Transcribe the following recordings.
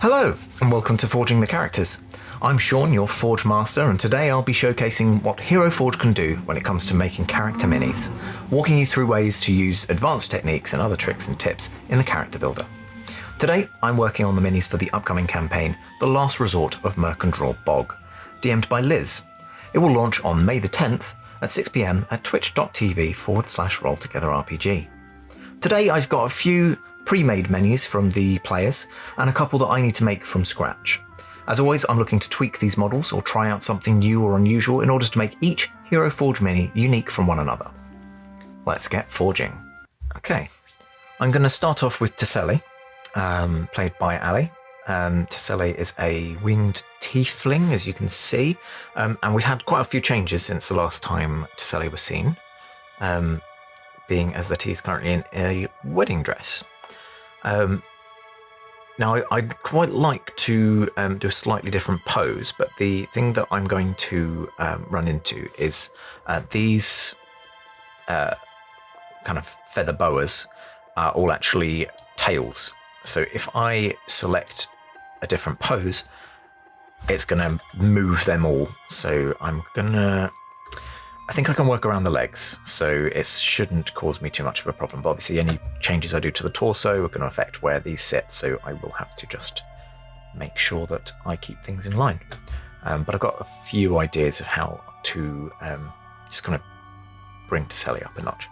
Hello, and welcome to Forging the Characters. I'm Shaun, your Forgemaster, and today I'll be showcasing what Hero Forge can do when it comes to making character minis, walking you through ways to use advanced techniques and other tricks and tips in the character builder. Today, I'm working on the minis for the upcoming campaign, The Last Resort of Murkendraw Bog, DM'd by Liz. It will launch on May the 10th at 6 PM at twitch.tv/rolltogetherrpg. Today, I've got a few pre-made minis from the players and a couple that I need to make from scratch. As always, I'm looking to tweak these models or try out something new or unusual in order to make each Hero Forge mini unique from one another. Let's get forging. Okay, I'm going to start off with Tessele, played by Ali. Tessele is a winged tiefling, as you can see, and we've had quite a few changes since the last time Tessele was seen, being as that he's currently in a wedding dress. Now, I'd quite like to do a slightly different pose, but the thing that I'm going to run into is these kind of feather boas are all actually tails. So if I select a different pose, it's going to move them all. So I think I can work around the legs, so it shouldn't cause me too much of a problem. But obviously any changes I do to the torso are going to affect where these sit, so I will have to just make sure that I keep things in line. But I've got a few ideas of how to just kind of bring Tessele up a notch.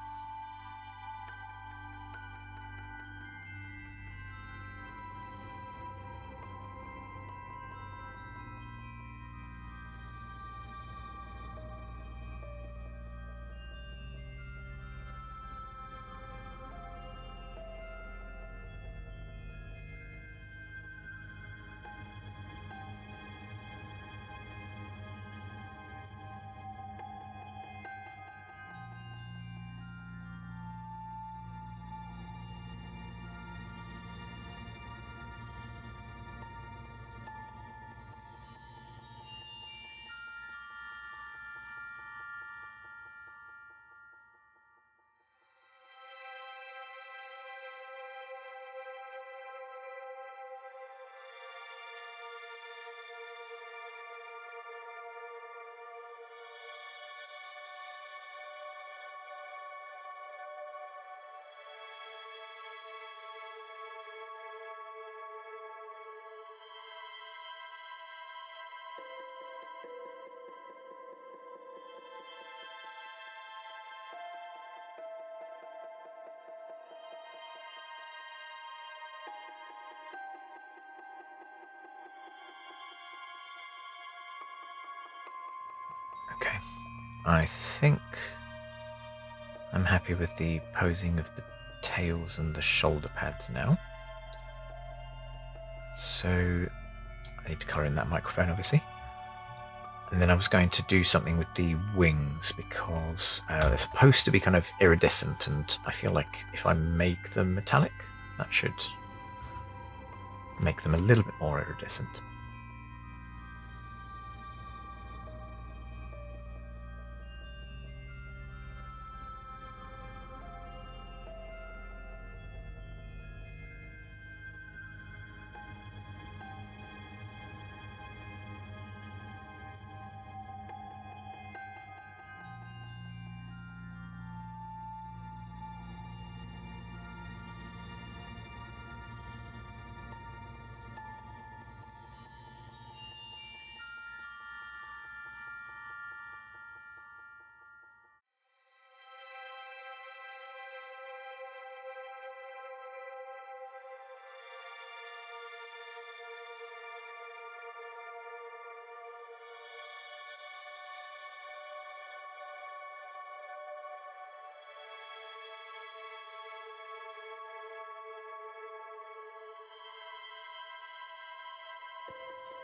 Okay, I think I'm happy with the posing of the tails and the shoulder pads now. So I need to colour in that microphone, obviously. And then I was going to do something with the wings because they're supposed to be kind of iridescent, and I feel like if I make them metallic, that should make them a little bit more iridescent.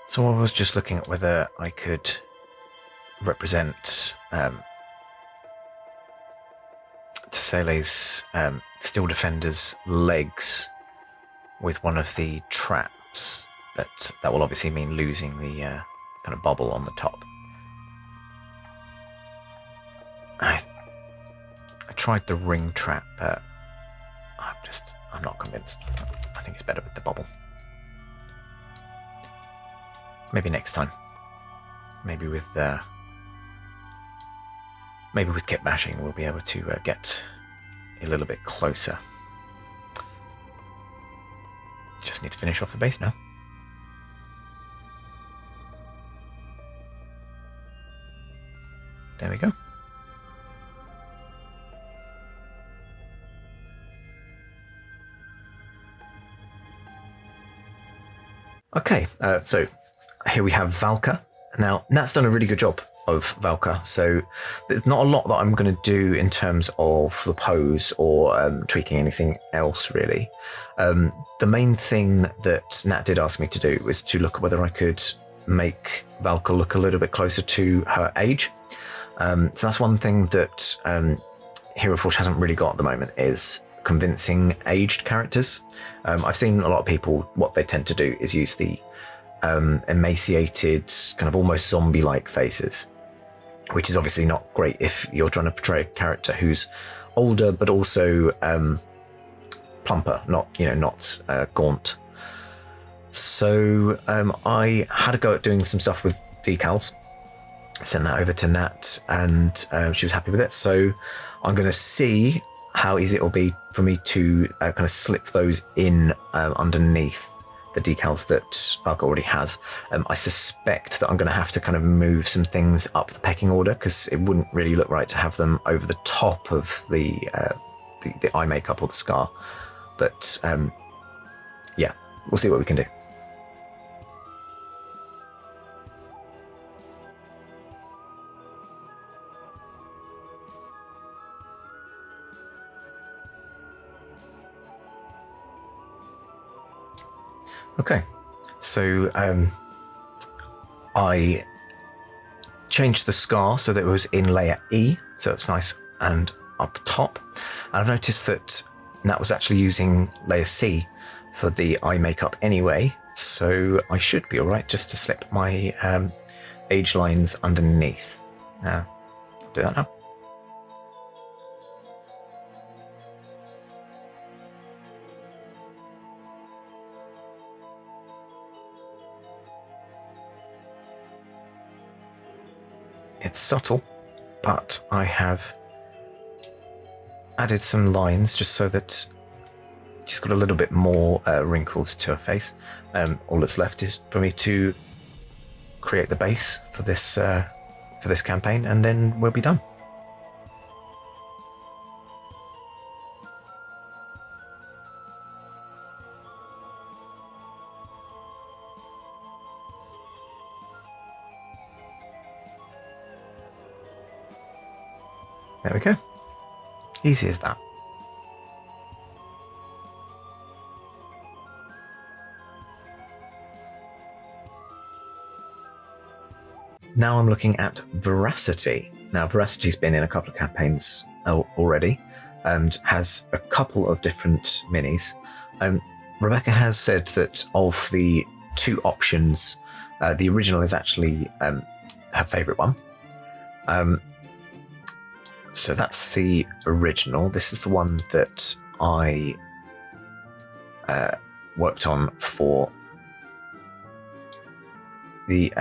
So I was just looking at whether I could represent Tessele's Steel Defender's legs with one of the traps, but that will obviously mean losing the kind of bubble on the top. I tried the ring trap, but I'm not convinced. I think it's better with the bubble. maybe next time. Maybe with kit bashing, we'll be able to get a little bit closer. Just need to finish off the base now. There we go. Okay, so here we have Valka. Now, Nat's done a really good job of Valka, so there's not a lot that I'm going to do in terms of the pose or tweaking anything else, really. The main thing that Nat did ask me to do was to look at whether I could make Valka look a little bit closer to her age. So that's one thing that Hero Forge hasn't really got at the moment, is convincing aged characters. I've seen a lot of people, what they tend to do is use the emaciated, kind of almost zombie-like faces, which is obviously not great if you're trying to portray a character who's older but also plumper, not gaunt. So I had a go at doing some stuff with decals. Sent that over to Nat, and she was happy with it. So I'm going to see how easy it will be for me to kind of slip those in underneath the decals that Valka already has. I suspect that I'm going to have to kind of move some things up the pecking order, because it wouldn't really look right to have them over the top of the eye makeup or the scar. But yeah, we'll see what we can do. Okay, so I changed the scar so that it was in layer E, so it's nice and up top. And I've noticed that Nat was actually using layer C for the eye makeup anyway, so I should be alright just to slip my age lines underneath. I'll do that now. It's subtle, but I have added some lines just so that she's got a little bit more wrinkles to her face. All that's left is for me to create the base for this campaign, and then we'll be done. There we go. Easy as that. Now I'm looking at Veracity. Now, Veracity's been in a couple of campaigns already and has a couple of different minis. Rebecca has said that of the two options, the original is actually her favourite one. So that's the original. This is the one that I worked on for the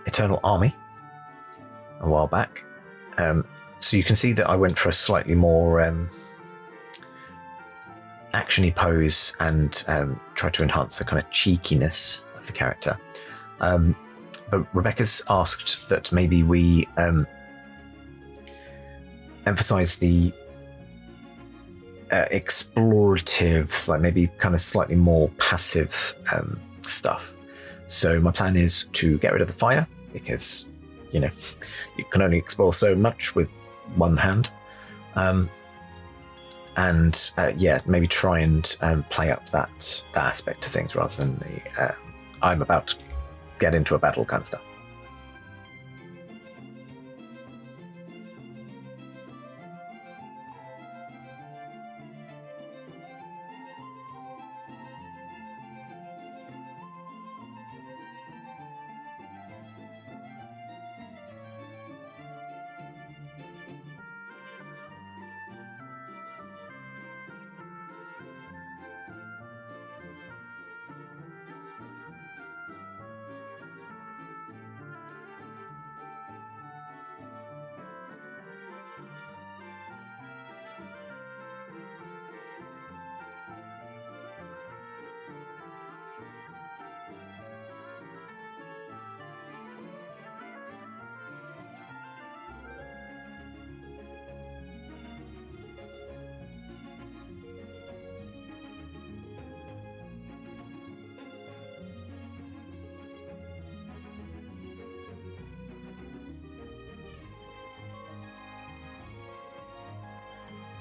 Eternal Army a while back. So you can see that I went for a slightly more action-y pose and tried to enhance the kind of cheekiness of the character. But Rebecca's asked that maybe we emphasize the explorative, like maybe kind of slightly more passive stuff. So my plan is to get rid of the fire, because you can only explore so much with one hand, and maybe try and play up that aspect of things rather than the I'm about to get into a battle kind of stuff.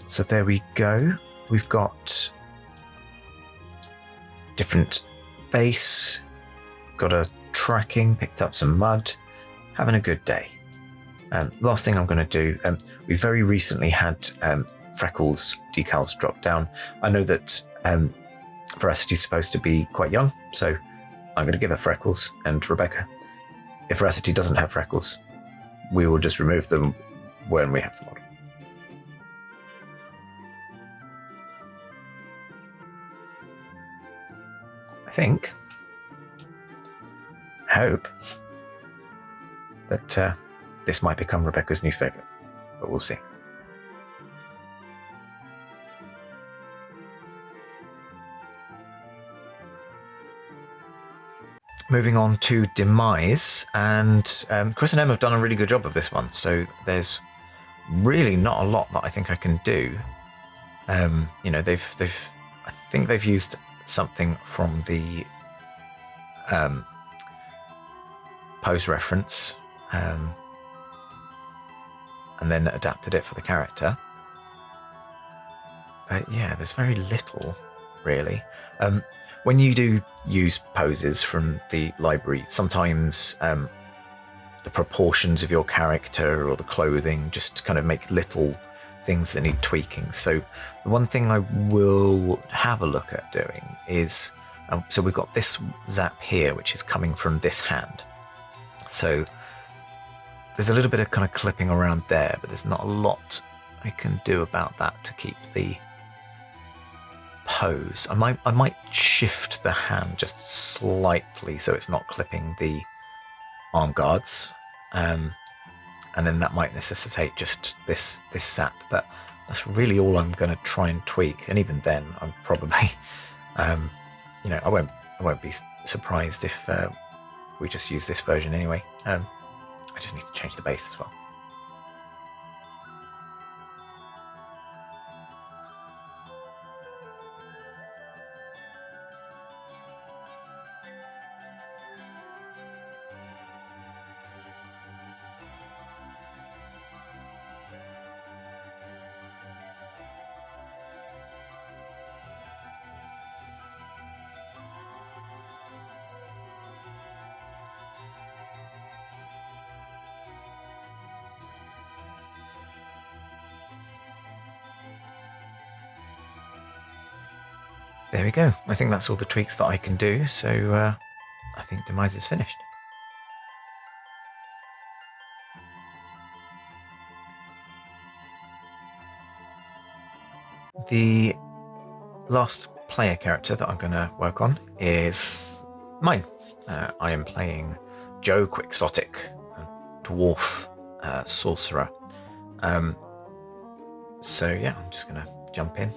So there we go. We've got different base, got a tracking, picked up some mud, having a good day. Last thing I'm going to do, we very recently had Freckles decals drop down. I know that Veracity is supposed to be quite young, so I'm going to give her Freckles and Rebecca. If Veracity doesn't have Freckles, we will just remove them when we have the model. I hope that this might become Rebecca's new favourite, but we'll see. Moving on to Demise, and Chris and Em have done a really good job of this one, so there's really not a lot that I think I can do. You know, I think they've used something from the pose reference, and then adapted it for the character. But yeah, there's very little, really. When you do use poses from the library, sometimes the proportions of your character or the clothing just kind of make little things that need tweaking. So the one thing I will have a look at doing is, so we've got this zap here, which is coming from this hand. So there's a little bit of kind of clipping around there, but there's not a lot I can do about that to keep the pose. I might shift the hand just slightly so it's not clipping the arm guards, and then that might necessitate just this zap. But that's really all I'm going to try and tweak. And even then, I'm probably, you know, I won't be surprised if we just use this version anyway. I just need to change the base as well. There we go. I think that's all the tweaks that I can do, so I think Demise is finished. The last player character that I'm going to work on is mine. I am playing Joe Quixotic, a dwarf sorcerer. So yeah, I'm just going to jump in.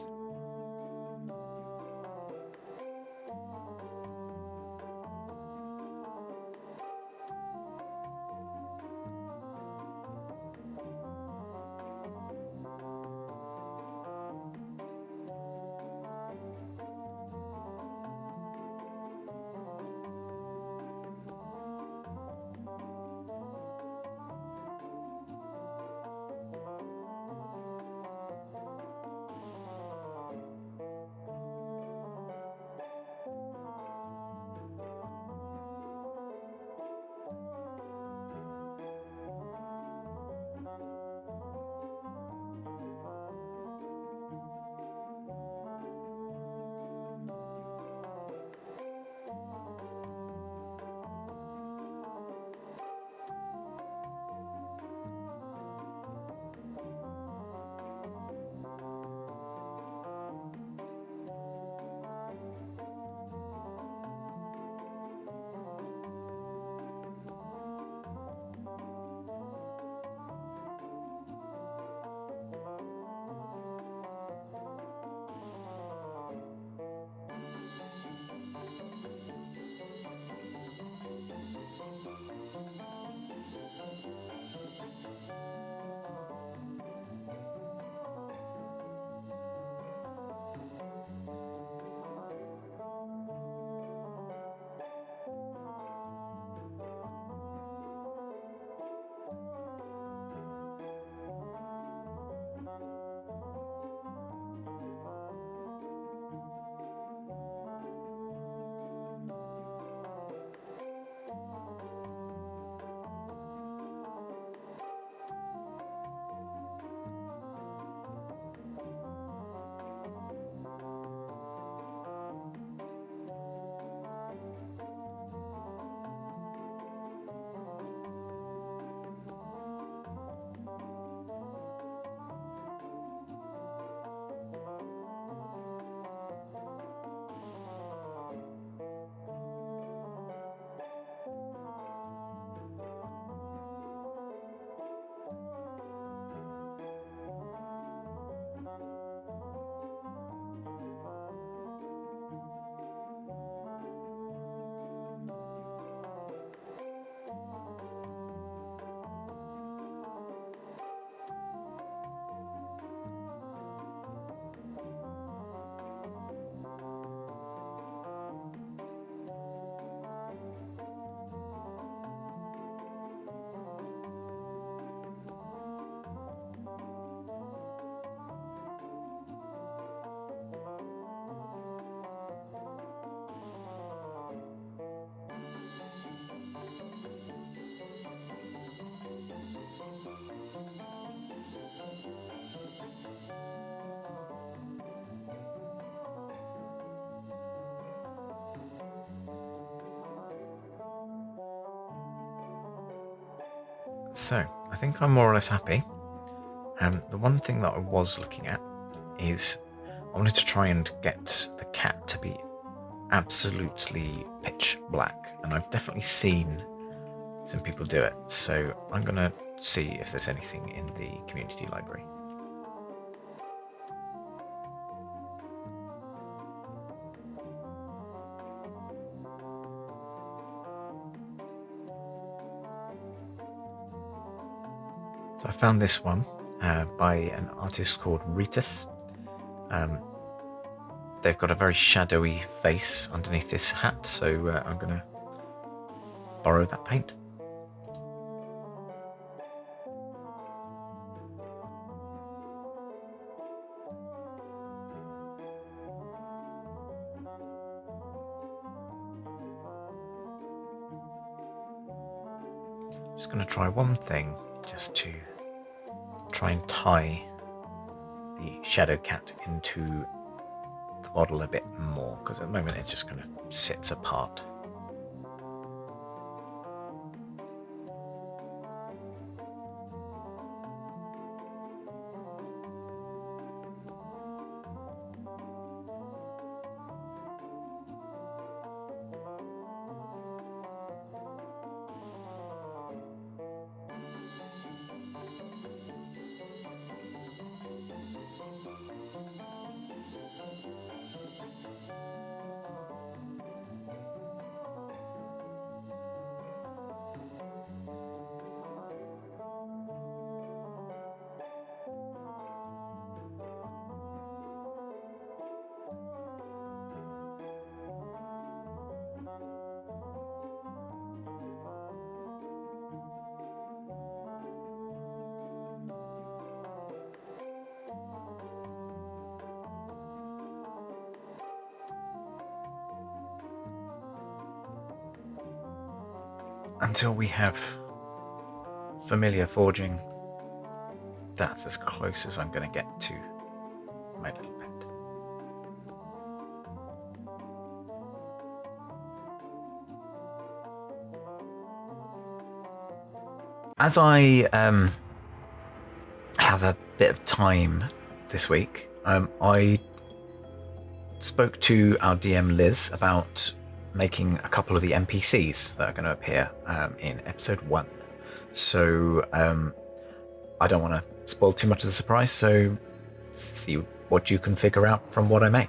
So, I think I'm more or less happy. The one thing that I was looking at is I wanted to try and get the cat to be absolutely pitch black, and I've definitely seen some people do it, so I'm going to see if there's anything in the community library. So I found this one by an artist called Ritus. They've got a very shadowy face underneath this hat, so I'm going to borrow that paint. Just going to try one thing, just to try and tie the shadow cat into the model a bit more, because at the moment it just kind of sits apart. Until we have familiar forging, that's as close as I'm going to get to my little pet. As I have a bit of time this week, I spoke to our DM Liz about making a couple of the NPCs that are going to appear in episode 1. So I don't want to spoil too much of the surprise, so see what you can figure out from what I make.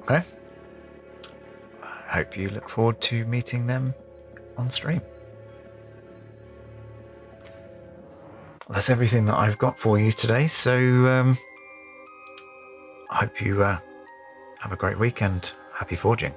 Okay. I hope you look forward to meeting them on stream. That's everything that I've got for you today. So I hope you have a great weekend. Happy forging.